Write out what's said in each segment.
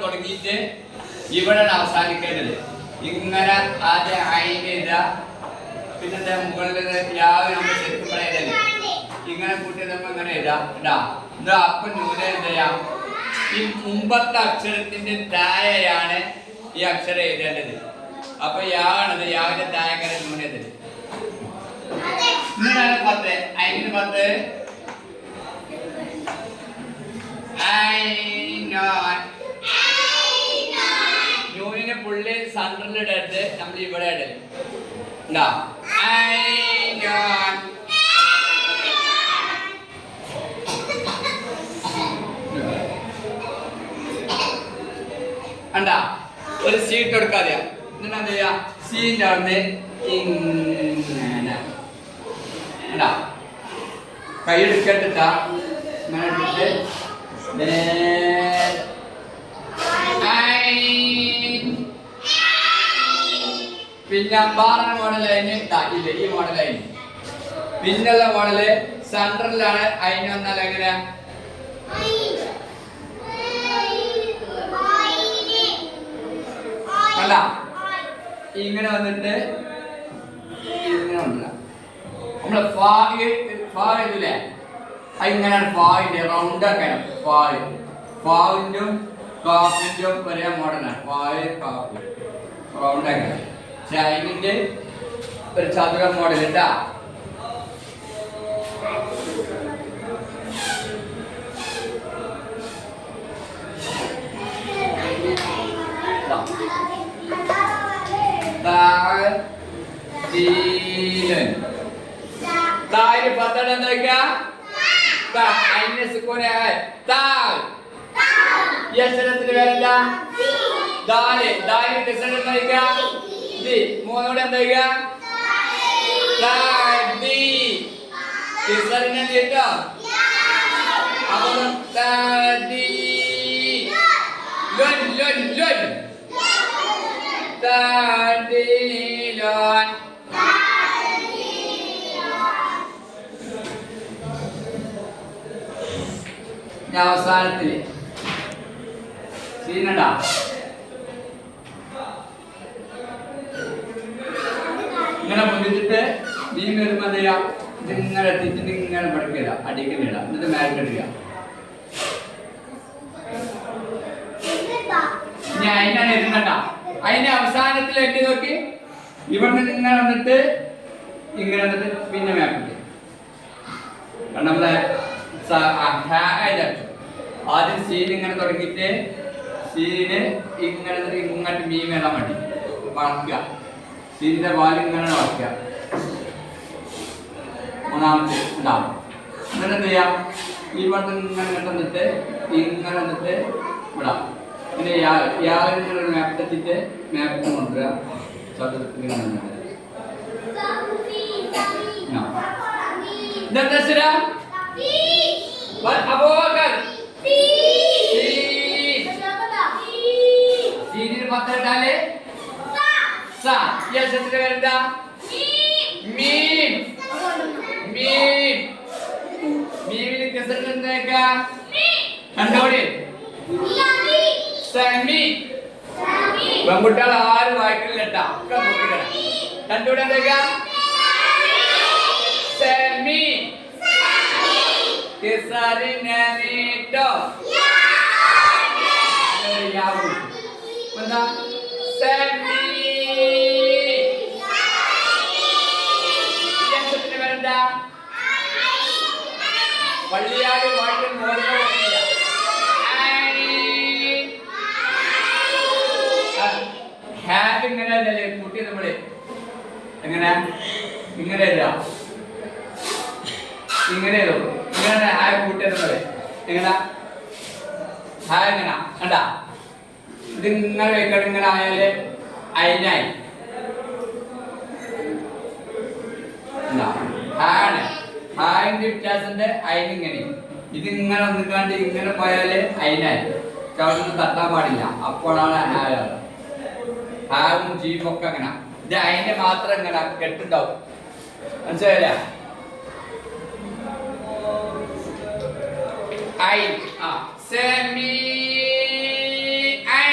തുടങ്ങിയിട്ട് ഇവിടെ അവസാനിക്കേണ്ടത്. ഇങ്ങനെ ആദ്യം അയിന് ഇതാ, പിന്നെ മുകളിൽ രാവിലെ നമ്മൾ ശരിക്കും പറയല്ലേ ഇങ്ങനെ കൂട്ടിയത് നമ്മൾ ഇങ്ങനെ ഇടാം ഇതാ. അപ്പം നൂല എന്ത് ചെയ്യാം, ഈ മുമ്പത്തെ അക്ഷരത്തിന്റെ താഴെയാണ് ഈ അക്ഷരം എഴുതേണ്ടത്. അപ്പൊ യാണത്, യാവിന്റെ താഴെ നൂനത്. ഇങ്ങനെയാണ് 10. അയിന് 10 നൂനിനെ പുള്ളി സെന്ററിലിടരുത്, നമ്മൾ ഇവിടെ ഇടല് ഉണ്ടാ. ഉണ്ടാ ഒരു സീറ്റ് എടുക്കാതെ എന്നിട്ട് എന്ത് ചെയ്യാ, സീൻ്റെ അവിടുന്ന് ഇങ്ങനെ ഉണ്ടാ കൈ എടുക്കട്ടിട്ടാ ഇങ്ങനെ എടുത്തിട്ട് പിന്നെ അമ്പാറിന് മോഡലൈന് ഇല്ല, ഈ മോഡലൈന്. പിന്നുള്ള മോഡല് സെൻട്രലിലാണ്. അതിന് വന്നാൽ എങ്ങനെ അല്ല ഇങ്ങനെ വന്നിട്ട് ഇങ്ങനെ ഉണ്ടല്ല നമ്മള് ഫായില്ലേ അതിങ്ങനെയാണ് ഫായിന്റെ റൗണ്ട് ആക്കാനും. ഫാവിന്റും കാഫിന്റും ഒരേ മോഡലാണ്. ഫായ് കാഫ് റൗണ്ട് ആക്കാൻ. ചൈനിന്റെ ഒരു ചതുര മോഡൽ ഇട്ടാ. താഴെ 10 എന്താ വയ്ക്കാ, അതിന്റെ സുക്കൂനെ ഈ അക്ഷരത്തിന് പേരല്ല ദാല്. ദാലിന്റെ അക്ഷരം എന്താ വയ്ക്കാ, മൂന്നോടെ എന്താ വയ്ക്കാ, കേട്ടോ. അപ്പൊ അവസാനത്തില് സീനണ്ട ഇങ്ങനെ പൊന്തിച്ചിട്ട് മീൻ വരുമ്പോ എന്ത് ചെയ്യാം, ഇതിങ്ങനെ എത്തിച്ചിട്ട് ഇങ്ങനെ പഠിക്കില്ല, അടിക്കുന്നില്ല, എന്നിട്ട് മേൽക്കടിക്കുക. ഞാൻ അതിനാണ് എഴുതണ്ട. അതിന്റെ അവസാനത്തിൽ എത്തി നോക്കി ഇവിടെ ഇങ്ങനെ വന്നിട്ട് ഇങ്ങനെ വന്നിട്ട് പിന്നെ മേൽക്കടി. കാരണം നമ്മളെ ആദ്യം സീൻ ഇങ്ങനെ തുടങ്ങിയിട്ട് സീന് ഇങ്ങനെ ഇങ്ങോട്ട് മീൻ വേണം മതി വളക്കുക. സീനിന്റെ വാല് ഇങ്ങനെ വളക്കുക. മൂന്നാമത്തെ ഉണ്ടാവും. എന്നിട്ട് എന്ത് ചെയ്യാം, ഈ വട്ടം ഇങ്ങനെ വന്നിട്ട് ഇങ്ങനെ വന്നിട്ട് വിടാം. പിന്നെ യാതൊരു മാപ്പെത്തിട്ട് മാപ്പ് കൊണ്ടുവരിക. ഇതെന്താ ശരാ സീനിന് 10 ഇട്ടാല് വരണ്ട മീൻ. മീനിന് എന്താ കണ്ടോടി സമി. പെൺകുട്ടികൾ ആരും വായിക്കലില്ല ഒക്കെ നോക്കിക്കണം. കണ്ടൂടെ എന്താ സമി. കേസരിനോ വരണ്ട പള്ളിയാട് വായിക്കാൻ ഹാറ്റ് ഇങ്ങനെ കുട്ടി നമ്മള് എങ്ങനെ ഇങ്ങനെ ഇങ്ങനെ ഇങ്ങനെ ഹായ് കൂട്ടിയത് എങ്ങനെ ഹായ് എങ്ങനെ കണ്ടാ. ഇതിങ്ങനെ വെക്കണം. ഇങ്ങനെ ആയാല് അയിനായി ഹായാണ്. ഹായിന്റെ വ്യത്യാസത്തിന്റെ അയിനിങ്ങനെ. ഇതിങ്ങനെ വന്നിക്കാണ്ട് ഇങ്ങനെ പോയാല് അയിനായി. ചവിടുന്ന് തട്ടാൻ പാടില്ല, അപ്പോഴാണ് ഹായ. ഹായും ജീവൊക്കെ അങ്ങനെ. ഇത് അയിന്റെ മാത്രം ഇങ്ങനെ കെട്ടുണ്ടാവും. മനസ്സിലായില്ല? ഐ സെമി ഐ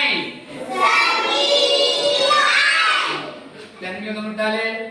കൊടുത്താല്